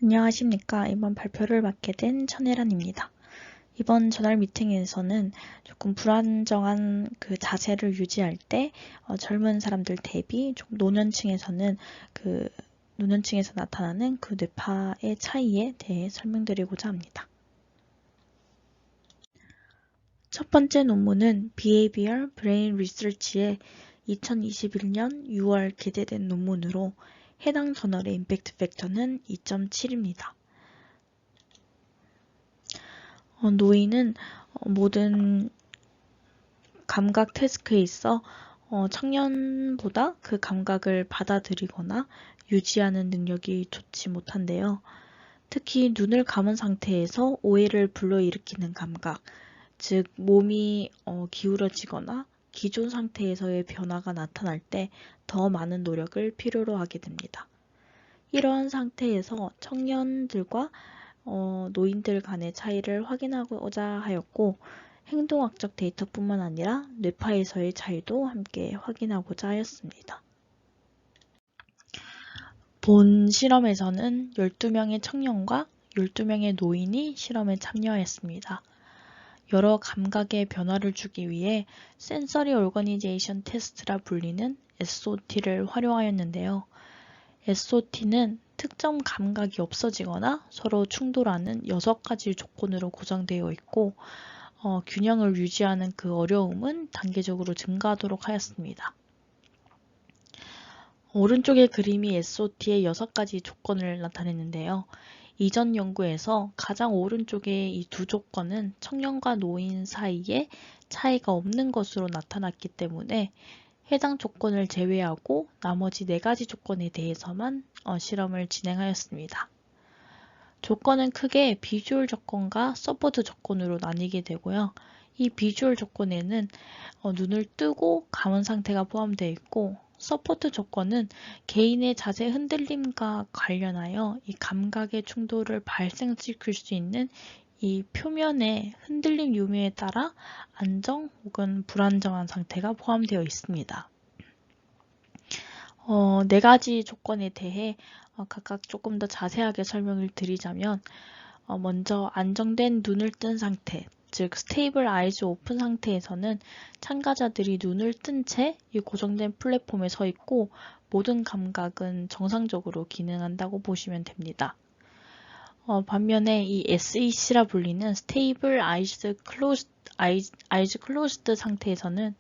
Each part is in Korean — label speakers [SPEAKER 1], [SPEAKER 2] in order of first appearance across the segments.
[SPEAKER 1] 안녕하십니까. 이번 발표를 맡게 된 천혜란입니다. 이번 저널 미팅에서는 조금 불안정한 그 자세를 유지할 때 젊은 사람들 대비 좀 노년층에서 나타나는 그 뇌파의 차이에 대해 설명드리고자 합니다. 첫 번째 논문은 Behavioral Brain Research의 2021년 6월 게재된 논문으로 해당 저널의 임팩트 팩터는 2.7입니다. 노인은 모든 감각 태스크에 있어 청년보다 그 감각을 받아들이거나 유지하는 능력이 좋지 못한데요. 특히 눈을 감은 상태에서 오해를 불러일으키는 감각, 즉 몸이 기울어지거나 기존 상태에서의 변화가 나타날 때 더 많은 노력을 필요로 하게 됩니다. 이러한 상태에서 청년들과 노인들 간의 차이를 확인하고자 하였고, 행동학적 데이터뿐만 아니라 뇌파에서의 차이도 함께 확인하고자 하였습니다. 본 실험에서는 12명의 청년과 12명의 노인이 실험에 참여했습니다. 여러 감각의 변화를 주기 위해 센서리 오거니제이션 테스트라 불리는 SOT를 활용하였는데요. SOT는 특정 감각이 없어지거나 서로 충돌하는 6가지 조건으로 구성되어 있고 균형을 유지하는 그 어려움은 단계적으로 증가하도록 하였습니다. 오른쪽의 그림이 SOT의 6가지 조건을 나타내는데요. 이전 연구에서 가장 오른쪽의 이 두 조건은 청년과 노인 사이에 차이가 없는 것으로 나타났기 때문에 해당 조건을 제외하고 나머지 4가지 조건에 대해서만 실험을 진행하였습니다. 조건은 크게 비주얼 조건과 서포트 조건으로 나뉘게 되고요. 이 비주얼 조건에는 눈을 뜨고 감은 상태가 포함되어 있고, 서포트 조건은 개인의 자세 흔들림과 관련하여 이 감각의 충돌을 발생시킬 수 있는 이 표면의 흔들림 유무에 따라 안정 혹은 불안정한 상태가 포함되어 있습니다. 4가지 조건에 대해 각각 조금 더 자세하게 설명을 드리자면, 먼저 안정된 눈을 뜬 상태, 즉 스테이블 아이즈 오픈 상태에서는 참가자들이 눈을 뜬 채 이 고정된 플랫폼에 서 있고 모든 감각은 정상적으로 기능한다고 보시면 됩니다. 반면에 이 SEC라 불리는 스테이블 아이즈 클로즈드 상태에서는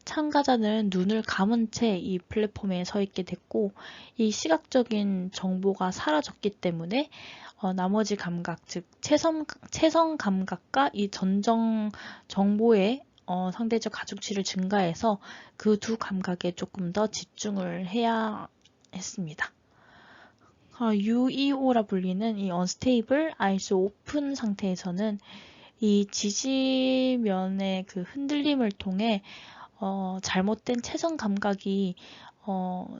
[SPEAKER 1] 참가자는 눈을 감은 채 이 플랫폼에 서 있게 됐고, 이 시각적인 정보가 사라졌기 때문에 나머지 감각, 즉 채성 감각과 이 전정 정보의 상대적 가중치를 증가해서 그 두 감각에 조금 더 집중을 해야 했습니다. UEO라 불리는 이 Unstable Eyes Open 상태에서는 이 지지면의 그 흔들림을 통해 잘못된 채성 감각이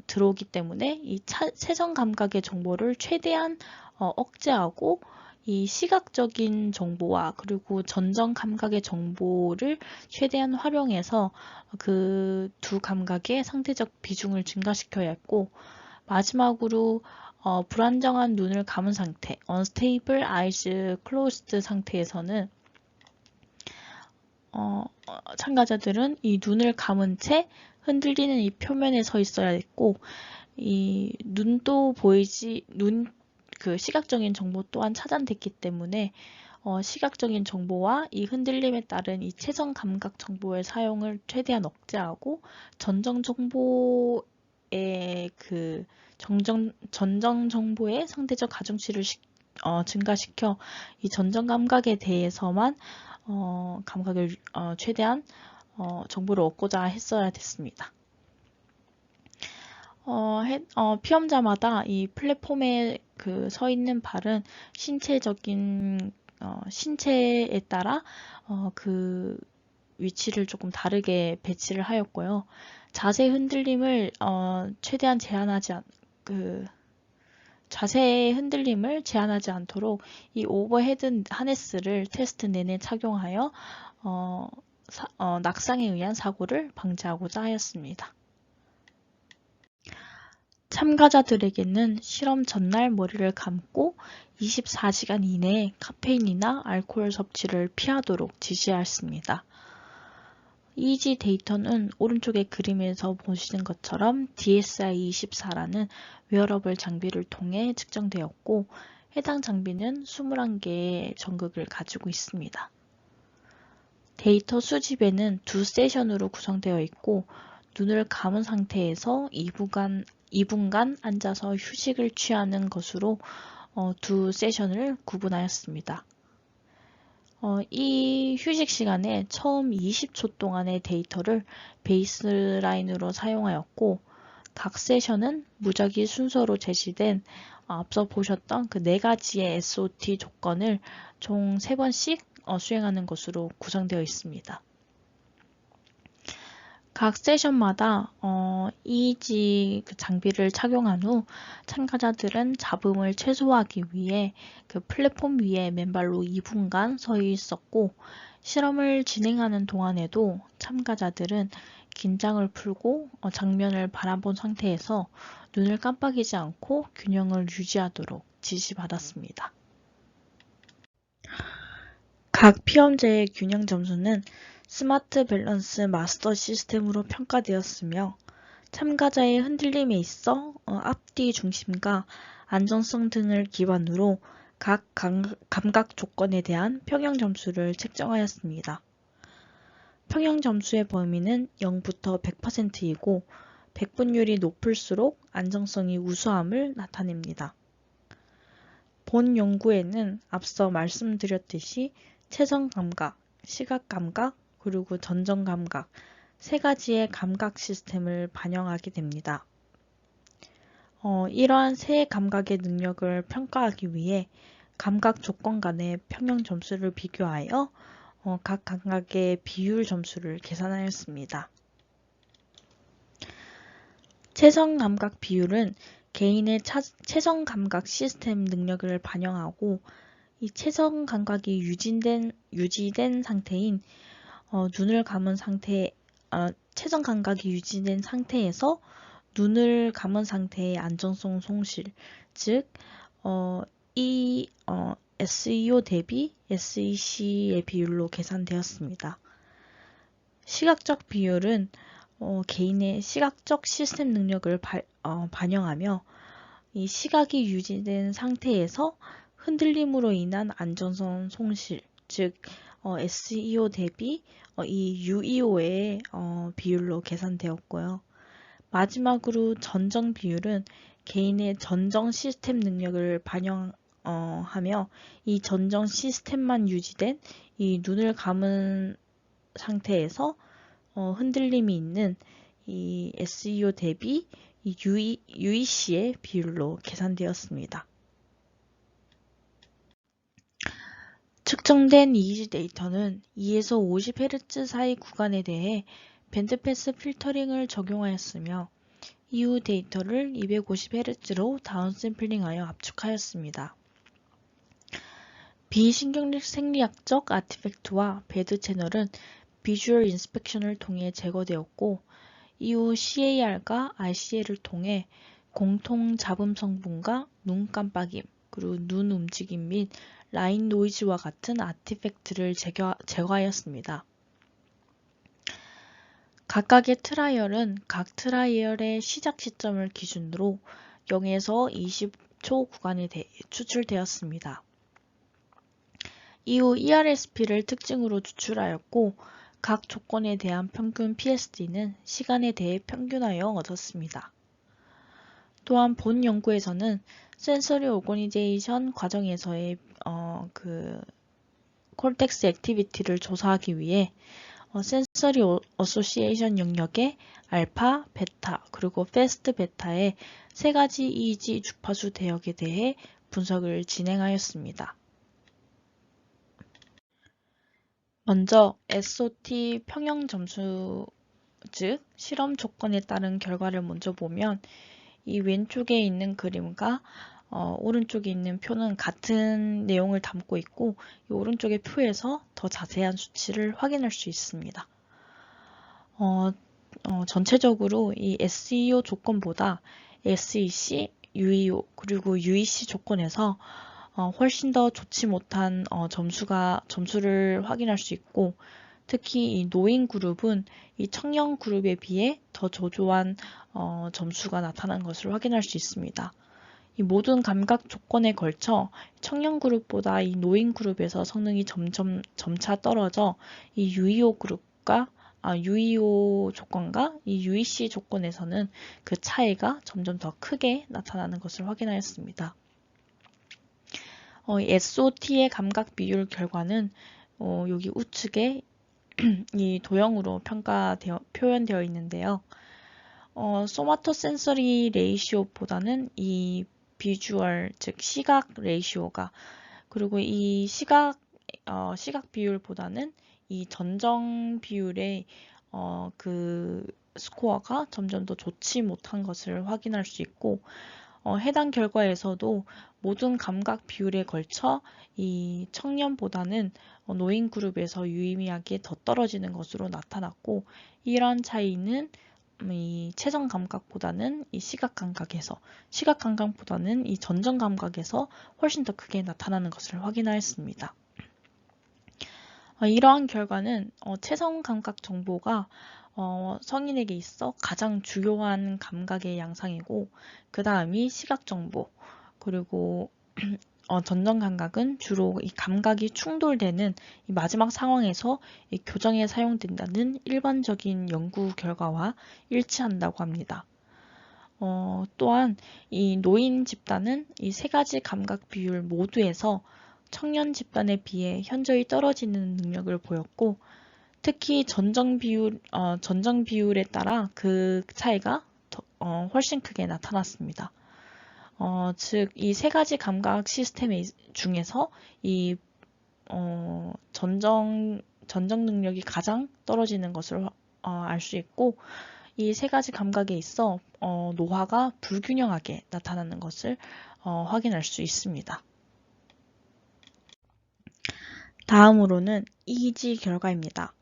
[SPEAKER 1] 들어오기 때문에 이 채성 감각의 정보를 최대한 억제하고 이 시각적인 정보와 그리고 전정 감각의 정보를 최대한 활용해서 그 두 감각의 상대적 비중을 증가시켜야 했고, 마지막으로 불안정한 눈을 감은 상태, Unstable Eyes Closed 상태에서는 참가자들은 이 눈을 감은 채 흔들리는 이 표면에 서 있어야 했고, 이 눈도 그 시각적인 정보 또한 차단됐기 때문에 시각적인 정보와 이 흔들림에 따른 이 채성 감각 정보의 사용을 최대한 억제하고 전정 정보의 그 전정 정보의 상대적 가중치를 증가시켜 이 전정 감각에 대해서만 감각을 최대한 정보를 얻고자 했어야 됐습니다. 피험자마다 이 플랫폼에 그 서 있는 발은 신체에 따라 그 위치를 조금 다르게 배치를 하였고요. 자세 흔들림을 최대한 자세의 흔들림을 제한하지 않도록 이 오버헤드 하네스를 테스트 내내 착용하여 낙상에 의한 사고를 방지하고자 하였습니다. 참가자들에게는 실험 전날 머리를 감고 24시간 이내에 카페인이나 알코올 섭취를 피하도록 지시하였습니다. EEG 데이터는 오른쪽의 그림에서 보시는 것처럼 DSI-24라는 웨어러블 장비를 통해 측정되었고, 해당 장비는 21개의 전극을 가지고 있습니다. 데이터 수집에는 두 세션으로 구성되어 있고, 눈을 감은 상태에서 2분간 앉아서 휴식을 취하는 것으로 두 세션을 구분하였습니다. 이 휴식 시간에 처음 20초 동안의 데이터를 베이스라인으로 사용하였고, 각 세션은 무작위 순서로 제시된 앞서 보셨던 그 4가지의 SOT 조건을 총 3번씩 수행하는 것으로 구성되어 있습니다. 각 세션마다 EEG 장비를 착용한 후 참가자들은 잡음을 최소화하기 위해 그 플랫폼 위에 맨발로 2분간 서 있었고, 실험을 진행하는 동안에도 참가자들은 긴장을 풀고 장면을 바라본 상태에서 눈을 깜빡이지 않고 균형을 유지하도록 지시받았습니다. 각 피험제의 균형 점수는 스마트 밸런스 마스터 시스템으로 평가되었으며, 참가자의 흔들림에 있어 앞뒤 중심과 안정성 등을 기반으로 각 감각 조건에 대한 평형 점수를 책정하였습니다. 평형 점수의 범위는 0부터 100%이고 100분율이 높을수록 안정성이 우수함을 나타냅니다. 본 연구에는 앞서 말씀드렸듯이 체성감각, 시각감각, 그리고 전정감각 3가지의 감각 시스템을 반영하게 됩니다. 이러한 세 감각의 능력을 평가하기 위해 감각 조건 간의 평형 점수를 비교하여 각 감각의 비율 점수를 계산하였습니다. 체성감각 비율은 개인의 체성감각 시스템 능력을 반영하고, 이 체성감각이 유지된 상태인 눈을 감은 상태, 체성감각이 유지된 상태에서 눈을 감은 상태의 안정성 손실, 즉 이 SEO 대비 SEC의 비율로 계산되었습니다. 시각적 비율은 개인의 시각적 시스템 능력을 반영하며, 이 시각이 유지된 상태에서 흔들림으로 인한 안정성 손실, 즉 SEO 대비 이 UEO의 비율로 계산되었고요. 마지막으로 전정 비율은 개인의 전정 시스템 능력을 반영하며, 이 전정 시스템만 유지된 이 눈을 감은 상태에서 흔들림이 있는 이 SEO 대비 이 UEC의 비율로 계산되었습니다. 측정된 EEG 데이터는 2에서 50Hz 사이 구간에 대해 밴드패스 필터링을 적용하였으며, 이후 데이터를 250Hz로 다운샘플링하여 압축하였습니다. 비신경생리학적 아티팩트와 배드 채널은 비주얼 인스펙션을 통해 제거되었고, 이후 CAR과 RCA를 통해 공통 잡음 성분과 눈 깜빡임, 그리고 눈 움직임 및 라인 노이즈와 같은 아티팩트를 제거하였습니다. 각각의 트라이얼은 각 트라이얼의 시작 시점을 기준으로 0에서 20초 구간에 추출되었습니다. 이후 ERSP를 특징으로 추출하였고, 각 조건에 대한 평균 PSD는 시간에 대해 평균하여 얻었습니다. 또한 본 연구에서는 센서리 오거니제이션 과정에서의 콜텍스 액티비티를 조사하기 위해 센서리 어소시에이션 영역의 알파, 베타, 그리고 패스트 베타의 3가지 EEG 주파수 대역에 대해 분석을 진행하였습니다. 먼저 SOT 평형 점수, 즉 실험 조건에 따른 결과를 먼저 보면, 이 왼쪽에 있는 그림과 오른쪽에 있는 표는 같은 내용을 담고 있고, 이 오른쪽의 표에서 더 자세한 수치를 확인할 수 있습니다. 전체적으로 이 SEO 조건보다 SEC, UEO, 그리고 UEC 조건에서 훨씬 더 좋지 못한 점수를 확인할 수 있고, 특히 이 노인 그룹은 이 청년 그룹에 비해 더 저조한 점수가 나타난 것을 확인할 수 있습니다. 이 모든 감각 조건에 걸쳐 청년 그룹보다 이 노인 그룹에서 성능이 점차 떨어져 이 UEO 조건과 이 UEC 조건에서는 그 차이가 점점 더 크게 나타나는 것을 확인하였습니다. SOT의 감각 비율 결과는 여기 우측에 이 도형으로 표현되어 있는데요. 소마토 센서리 레이시오보다는 이 비주얼, 즉 시각 레이시오가, 그리고 이 시각 비율보다는 이 전정 비율의 그 스코어가 점점 더 좋지 못한 것을 확인할 수 있고, 해당 결과에서도 모든 감각 비율에 걸쳐 이 청년보다는 노인 그룹에서 유의미하게 더 떨어지는 것으로 나타났고, 이러한 차이는 이 채정 감각보다는 이 시각 감각보다는 이 전정 감각에서 훨씬 더 크게 나타나는 것을 확인하였습니다. 이러한 결과는 채성 감각 정보가 성인에게 있어 가장 중요한 감각의 양상이고, 그 다음이 시각 정보, 그리고 전정 감각은 주로 이 감각이 충돌되는 이 마지막 상황에서 이 교정에 사용된다는 일반적인 연구 결과와 일치한다고 합니다. 또한 이 노인 집단은 이 세 가지 감각 비율 모두에서 청년 집단에 비해 현저히 떨어지는 능력을 보였고, 특히 전정 비율에 따라 그 차이가 훨씬 크게 나타났습니다. 즉, 이 세 가지 감각 시스템 중에서 이 전정 능력이 가장 떨어지는 것을 알 수 있고, 이 세 가지 감각에 있어 노화가 불균형하게 나타나는 것을 확인할 수 있습니다. 다음으로는 EEG 결과입니다.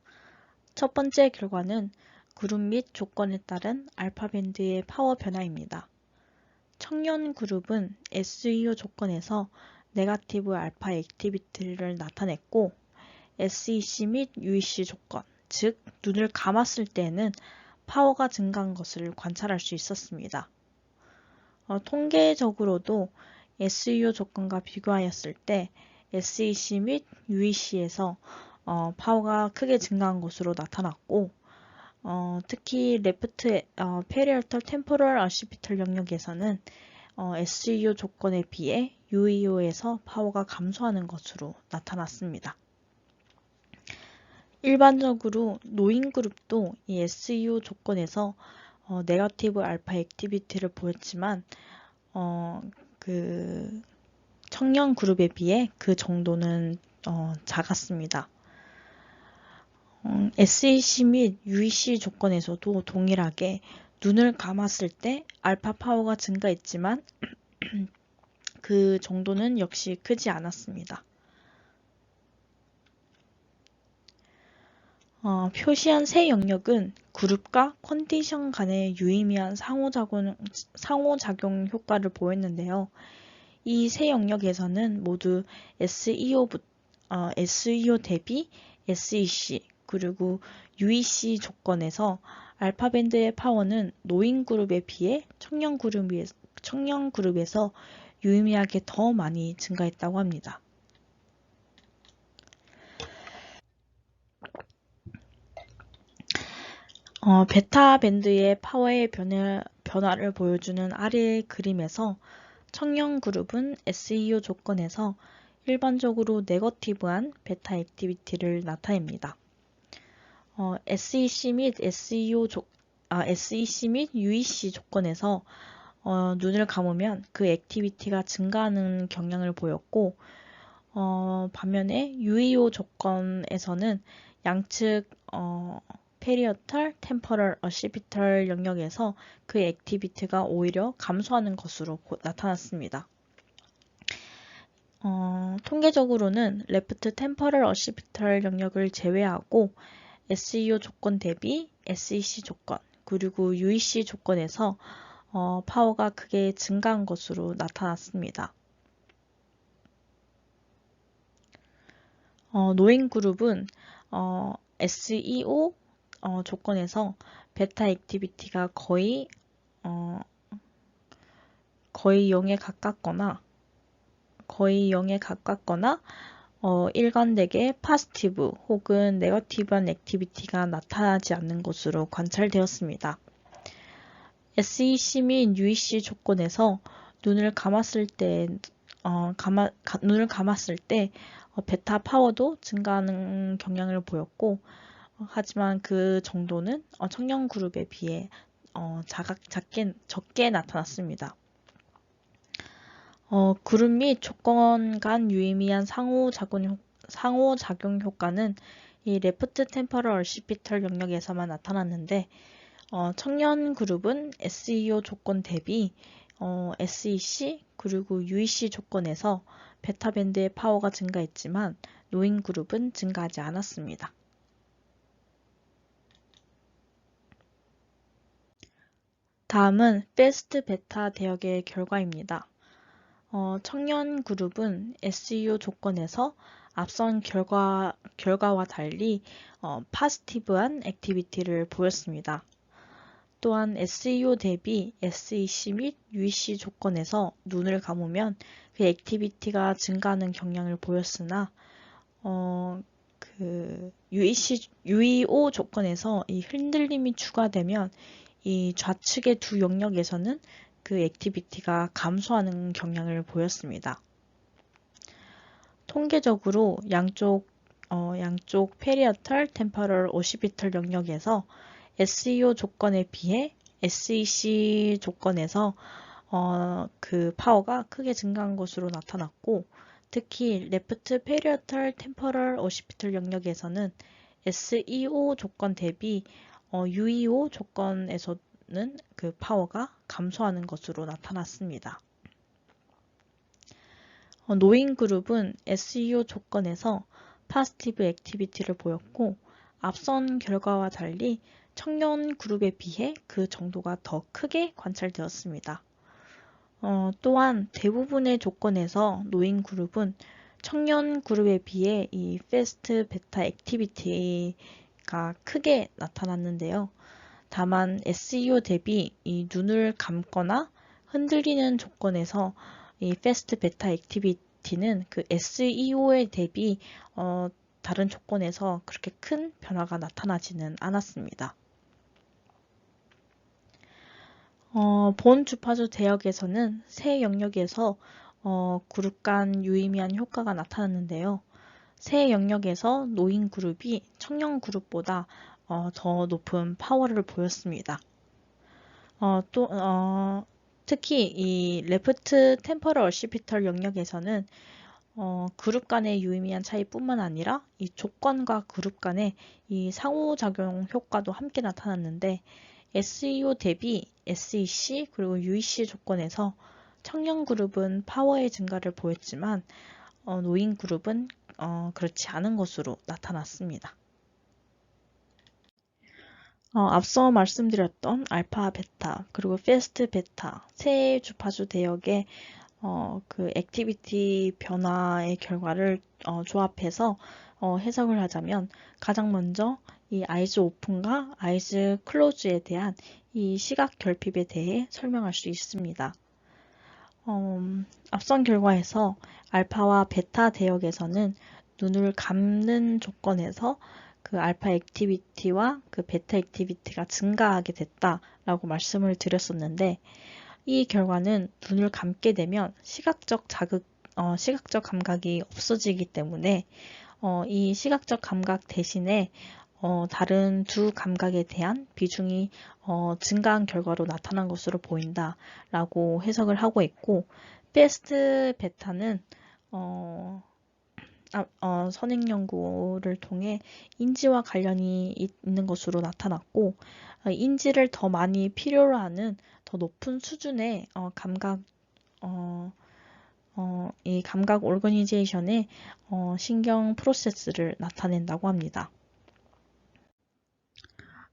[SPEAKER 1] 첫 번째 결과는 그룹 및 조건에 따른 알파 밴드의 파워 변화입니다. 청년 그룹은 SEO 조건에서 네거티브 알파 액티비티를 나타냈고, SEC 및 UEC 조건, 즉 눈을 감았을 때에는 파워가 증가한 것을 관찰할 수 있었습니다. 통계적으로도 SEO 조건과 비교하였을 때 SEC 및 UEC에서 파워가 크게 증가한 것으로 나타났고, 특히 레프트 페리얼털 템포럴 어시피털 영역에서는 SEO 조건에 비해 UEO에서 파워가 감소하는 것으로 나타났습니다. 일반적으로 노인 그룹도 이 SEO 조건에서 네거티브 알파 액티비티를 보였지만 그 청년 그룹에 비해 그 정도는 작았습니다. SEC 및 UEC 조건에서도 동일하게 눈을 감았을 때 알파 파워가 증가했지만 그 정도는 역시 크지 않았습니다. 표시한 세 영역은 그룹과 컨디션 간의 유의미한 상호작용 효과를 보였는데요. 이 세 영역에서는 모두 SEO 대비 SEC 그리고 UEC 조건에서 알파 밴드의 파워는 노인 그룹에 비해 청년 그룹에서 유의미하게 더 많이 증가했다고 합니다. 베타 밴드의 파워의 변화를 보여주는 아래의 그림에서 청년 그룹은 SEO 조건에서 일반적으로 네거티브한 베타 액티비티를 나타냅니다. SEC 및 UEC 조건에서 눈을 감으면 그 액티비티가 증가하는 경향을 보였고, 반면에 UEO 조건에서는 양측 페리어털, 템퍼럴, 어시피털 영역에서 그 액티비티가 오히려 감소하는 것으로 나타났습니다. 통계적으로는 레프트 템퍼럴 어시피털 영역을 제외하고 SEO 조건 대비 SEC 조건, 그리고 UEC 조건에서 파워가 크게 증가한 것으로 나타났습니다. 노인그룹은 SEO 조건에서 베타 액티비티가 거의 0에 가깝거나 일관되게 파지티브 혹은 네거티브한 액티비티가 나타나지 않는 것으로 관찰되었습니다. SEC 및 UEC 조건에서 눈을 감았을 때 베타 파워도 증가하는 경향을 보였고, 하지만 그 정도는 청년 그룹에 비해 적게 나타났습니다. 그룹 및 조건 간 유의미한 상호작용 효과는 이 레프트 템퍼럴 얼시피털 영역에서만 나타났는데, 청년 그룹은 SEO 조건 대비 SEC 그리고 UEC 조건에서 베타 밴드의 파워가 증가했지만 노인 그룹은 증가하지 않았습니다. 다음은 패스트 베타 대역의 결과입니다. 청년 그룹은 SEO 조건에서 앞선 결과와 달리 파지티브한 액티비티를 보였습니다. 또한 SEO 대비 SEC 및 UEC 조건에서 눈을 감으면 그 액티비티가 증가하는 경향을 보였으나 UEO 조건에서 이 흔들림이 추가되면 이 좌측의 두 영역에서는 그 액티비티가 감소하는 경향을 보였습니다. 통계적으로 양쪽 페리어털 템퍼럴 오시피털 영역에서 SEO 조건에 비해 SEC 조건에서 그 파워가 크게 증가한 것으로 나타났고, 특히 레프트 페리어털 템퍼럴 오시피털 영역에서는 SEO 조건 대비 UEO 조건에서는 그 파워가 감소하는 것으로 나타났습니다. 노인 그룹은 SEO 조건에서 파지티브 액티비티를 보였고, 앞선 결과와 달리 청년 그룹에 비해 그 정도가 더 크게 관찰되었습니다. 또한 대부분의 조건에서 노인 그룹은 청년 그룹에 비해 이 패스트 베타 액티비티가 크게 나타났는데요. 다만 SEO 대비 이 눈을 감거나 흔들리는 조건에서 이 패스트 베타 액티비티는 그 SEO에 대비 다른 조건에서 그렇게 큰 변화가 나타나지는 않았습니다. 본 주파수 대역에서는 세 영역에서 그룹 간 유의미한 효과가 나타났는데요. 세 영역에서 노인 그룹이 청년 그룹보다 더 높은 파워를 보였습니다. 특히 이 레프트 템퍼럴 얼시피털 영역에서는 그룹 간의 유의미한 차이뿐만 아니라 이 조건과 그룹 간의 이 상호작용 효과도 함께 나타났는데, SEO 대비 SEC 그리고 UEC 조건에서 청년 그룹은 파워의 증가를 보였지만 노인 그룹은 그렇지 않은 것으로 나타났습니다. 앞서 말씀드렸던 알파, 베타, 그리고 패스트 베타 세 주파수 대역의 그 액티비티 변화의 결과를 조합해서 해석을 하자면, 가장 먼저 이 아이즈 오픈과 아이즈 클로즈에 대한 이 시각 결핍에 대해 설명할 수 있습니다. 앞선 결과에서 알파와 베타 대역에서는 눈을 감는 조건에서 그 알파 액티비티와 그 베타 액티비티가 증가하게 됐다라고 말씀을 드렸었는데, 이 결과는 눈을 감게 되면 시각적 감각이 없어지기 때문에 이 시각적 감각 대신에 다른 두 감각에 대한 비중이 증가한 결과로 나타난 것으로 보인다라고 해석을 하고 있고, 패스트 베타는 선행 연구를 통해 인지와 관련이 있는 것으로 나타났고, 인지를 더 많이 필요로 하는 더 높은 수준의 이 감각 오르거니제이션의 신경 프로세스를 나타낸다고 합니다.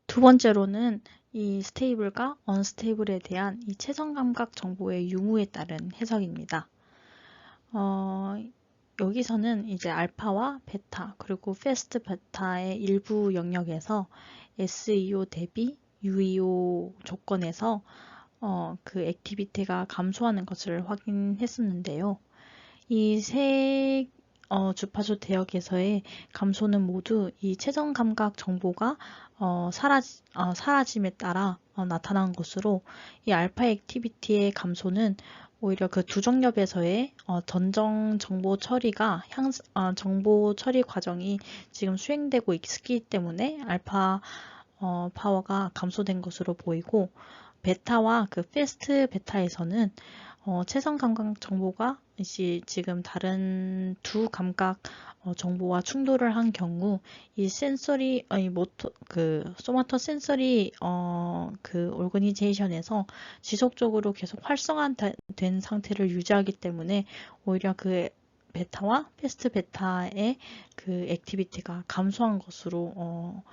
[SPEAKER 1] 두 번째로는 이 스테이블과 언스테이블에 대한 이 최선 감각 정보의 유무에 따른 해석입니다. 여기서는 이제 알파와 베타 그리고 패스트 베타의 일부 영역에서 SEO 대비 UEO 조건에서 그 액티비티가 감소하는 것을 확인했었는데요. 이 세 주파수 대역에서의 감소는 모두 이 최선 감각 정보가 사라짐에 따라 나타난 것으로 이 알파 액티비티의 감소는 오히려 그 두 정렵에서의 전정 정보 처리가 정보 처리 과정이 지금 수행되고 있기 때문에 알파 파워가 감소된 것으로 보이고, 베타와 그 패스트 베타에서는 최선 감각 정보가 이제 지금 다른 두 감각 정보와 충돌을 한 경우 이 센서리 모터 그 소마토 센서리 그 오르거니제이션에서 지속적으로 계속 활성화된 상태를 유지하기 때문에 오히려 그 베타와 패스트 베타의 그 액티비티가 감소한 것으로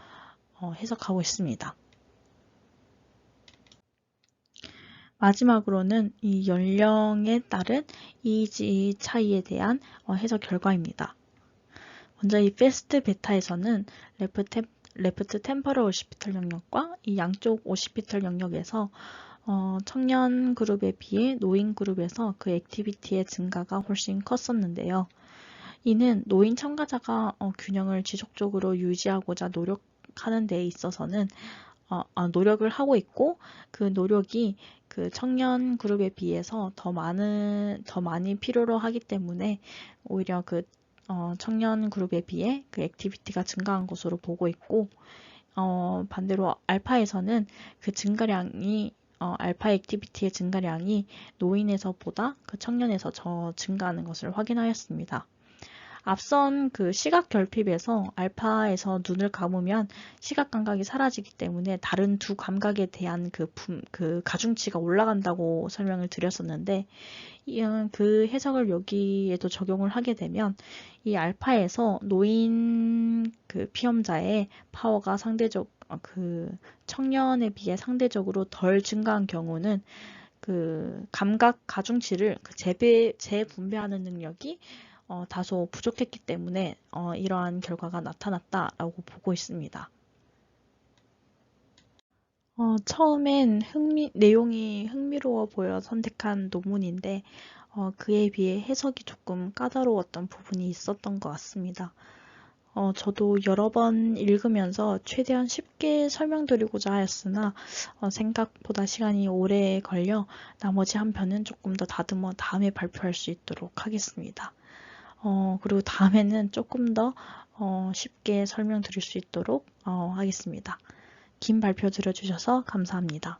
[SPEAKER 1] 해석하고 있습니다. 마지막으로는 이 연령에 따른 EEG 차이에 대한 해석 결과입니다. 먼저 이 패스트 베타에서는 레프트 템퍼럴 오시피털 영역과 이 양쪽 오시피털 영역에서 청년 그룹에 비해 노인 그룹에서 그 액티비티의 증가가 훨씬 컸었는데요. 이는 노인 참가자가 균형을 지속적으로 유지하고자 노력하는 데 있어서는 노력을 하고 있고, 그 노력이 그 청년 그룹에 비해서 더 많이 필요로 하기 때문에 오히려 그 청년 그룹에 비해 그 액티비티가 증가한 것으로 보고 있고, 반대로 알파에서는 그 증가량이 알파 액티비티의 증가량이 노인에서보다 그 청년에서 더 증가하는 것을 확인하였습니다. 앞선 그 시각 결핍에서 알파에서 눈을 감으면 시각 감각이 사라지기 때문에 다른 두 감각에 대한 그 가중치가 올라간다고 설명을 드렸었는데, 그 해석을 여기에도 적용을 하게 되면 이 알파에서 노인 그 피험자의 파워가 그 청년에 비해 상대적으로 덜 증가한 경우는 그 감각 가중치를 재분배하는 능력이 다소 부족했기 때문에 이러한 결과가 나타났다라고 보고 있습니다. 처음엔 내용이 흥미로워 보여 선택한 논문인데 그에 비해 해석이 조금 까다로웠던 부분이 있었던 것 같습니다. 저도 여러 번 읽으면서 최대한 쉽게 설명드리고자 하였으나 생각보다 시간이 오래 걸려 나머지 한 편은 조금 더 다듬어 다음에 발표할 수 있도록 하겠습니다. 그리고 다음에는 조금 더 쉽게 설명드릴 수 있도록 하겠습니다. 긴 발표 들어주셔서 감사합니다.